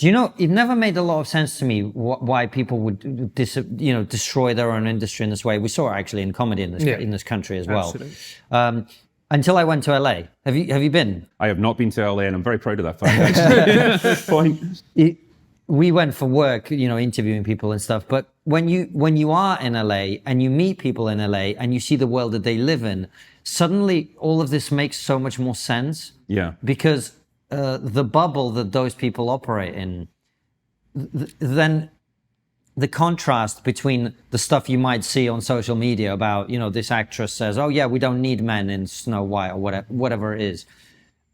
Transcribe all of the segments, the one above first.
Do you know, it never made a lot of sense to me why people would destroy their own industry in this way. We saw it actually in comedy in this country as well. Until I went to LA. Have you been? I have not been to LA, and I'm very proud of that fact, actually. Point. We went for work, interviewing people and stuff. But when you are in LA and you meet people in LA and you see the world that they live in, suddenly all of this makes so much more sense. Yeah. Because the bubble that those people operate in, then the contrast between the stuff you might see on social media about, this actress says, oh yeah, we don't need men in Snow White or whatever it is,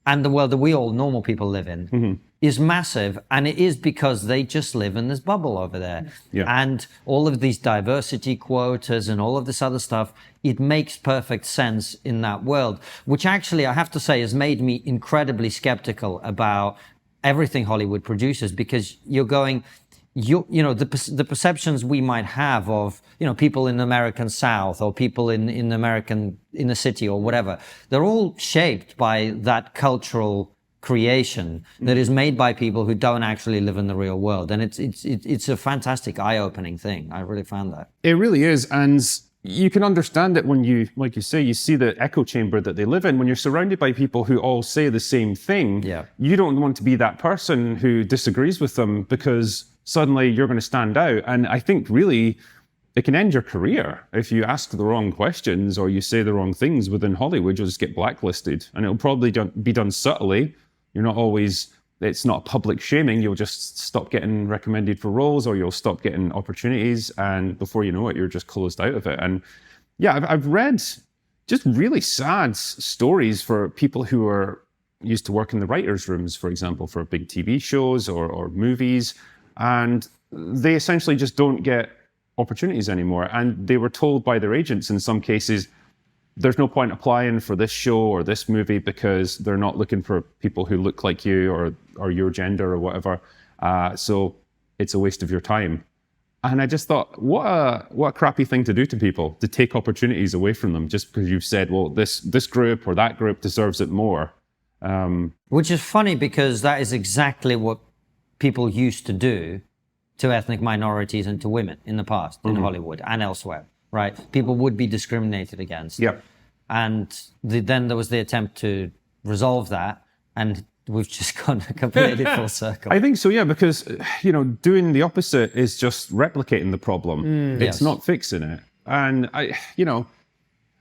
and the world that we all normal people live in is massive. And it is because they just live in this bubble over there. Yeah. And all of these diversity quotas and all of this other stuff, it makes perfect sense in that world, which actually I have to say has made me incredibly skeptical about everything Hollywood produces, because you're going, the perceptions we might have of, people in the American South or people in the city or whatever, they're all shaped by that cultural creation that is made by people who don't actually live in the real world. And it's a fantastic eye-opening thing. I really found that. It really is. And you can understand it when you, like you say, you see the echo chamber that they live in. When you're surrounded by people who all say the same thing, you don't want to be that person who disagrees with them, because suddenly you're going to stand out. And I think really it can end your career if you ask the wrong questions or you say the wrong things within Hollywood. You'll just get blacklisted, and it'll probably be done subtly. You're not always, it's not public shaming. You'll just stop getting recommended for roles, or you'll stop getting opportunities. And before you know it, you're just closed out of it. And yeah, I've read just really sad stories for people who are used to work in the writers' rooms, for example, for big TV shows or movies. And they essentially just don't get opportunities anymore. And they were told by their agents in some cases, there's no point applying for this show or this movie because they're not looking for people who look like you or your gender or whatever. So it's a waste of your time. And I just thought, what a crappy thing to do to people, to take opportunities away from them just because you've said, well, this group or that group deserves it more. Which is funny, because that is exactly what people used to do to ethnic minorities and to women in the past in Hollywood and elsewhere, right? People would be discriminated against. Yep. And then there was the attempt to resolve that, and we've just gone completely full circle. I think so, yeah, because, doing the opposite is just replicating the problem. It's not fixing it. And,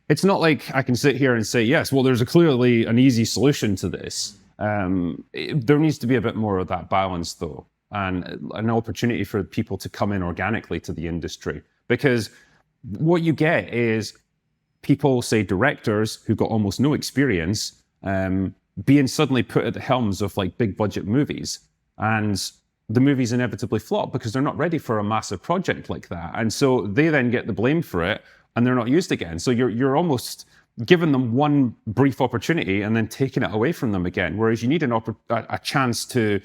it's not like I can sit here and say, yes, well, there's clearly an easy solution to this. There needs to be a bit more of that balance, though, and an opportunity for people to come in organically to the industry. Because what you get is people, say directors who've got almost no experience, being suddenly put at the helms of like big budget movies, and the movies inevitably flop because they're not ready for a massive project like that. And so they then get the blame for it, and they're not used again. So you're almost giving them one brief opportunity and then taking it away from them again. Whereas you need a chance to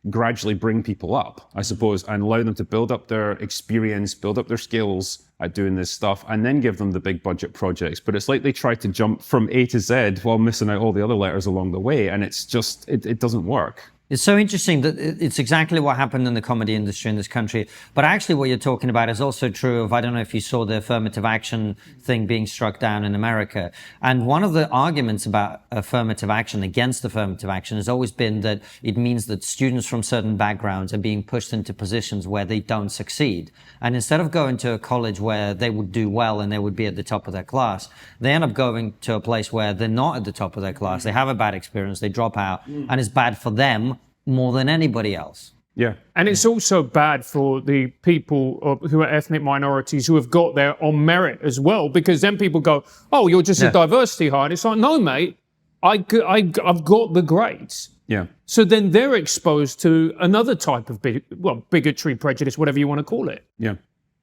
gradually bring people up, I suppose, and allow them to build up their experience, build up their skills at doing this stuff, and then give them the big budget projects. But it's like they try to jump from A to Z while missing out all the other letters along the way. And it's just, it doesn't work. It's so interesting that it's exactly what happened in the comedy industry in this country. But actually what you're talking about is also true of, I don't know if you saw the affirmative action thing being struck down in America. And one of the arguments about affirmative action, against affirmative action, has always been that it means that students from certain backgrounds are being pushed into positions where they don't succeed. And instead of going to a college where they would do well and they would be at the top of their class, they end up going to a place where they're not at the top of their class. They have a bad experience, they drop out, and it's bad for them more than anybody else. Yeah. And it's also bad for the people who are ethnic minorities who have got there on merit as well, because then people go, oh, you're just a diversity hire. And it's like, no, mate, I've got the grades. Yeah. So then they're exposed to another type of bigotry, prejudice, whatever you want to call it. Yeah.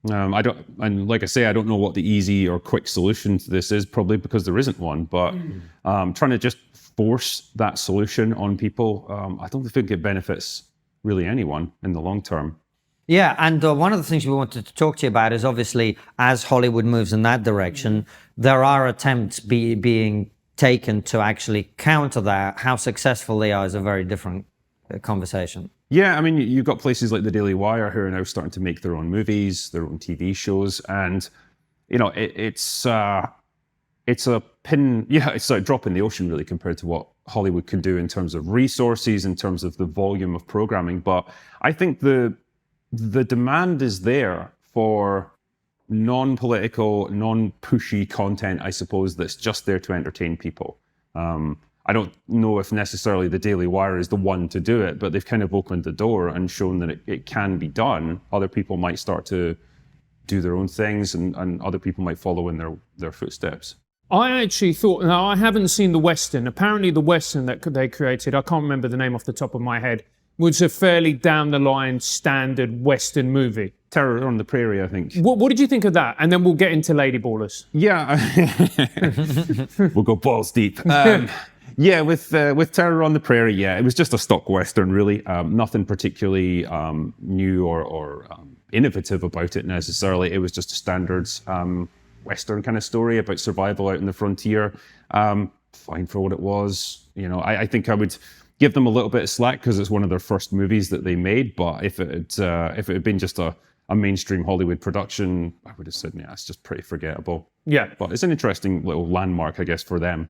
And like I say, I don't know what the easy or quick solution to this is, probably because there isn't one, but trying to just force that solution on people, I don't think it benefits really anyone in the long term. Yeah, and one of the things we wanted to talk to you about is obviously as Hollywood moves in that direction, there are attempts being taken to actually counter that. How successful they are is a very different conversation. Yeah, I mean, you've got places like the Daily Wire who are now starting to make their own movies, their own TV shows, and it's a pin, yeah, it's a drop in the ocean really compared to what Hollywood can do in terms of resources, in terms of the volume of programming. But I think the demand is there for non-political, non-pushy content, I suppose, that's just there to entertain people. I don't know if necessarily the Daily Wire is the one to do it, but they've kind of opened the door and shown that it can be done. Other people might start to do their own things, and other people might follow in their footsteps. I actually thought, now I haven't seen the Western. Apparently the Western that they created, I can't remember the name off the top of my head, was a fairly down-the-line standard Western movie. Terror on the Prairie, I think. What did you think of that? And then we'll get into Lady Ballers. Yeah, we'll go balls deep. Yeah, with Terror on the Prairie, yeah, it was just a stock Western, really. Nothing particularly new or innovative about it necessarily. It was just a standard Western kind of story about survival out in the frontier. Fine for what it was. I think I would give them a little bit of slack because it's one of their first movies that they made. But if it had been just a mainstream Hollywood production, I would have said, yeah, it's just pretty forgettable. Yeah. But it's an interesting little landmark, I guess, for them.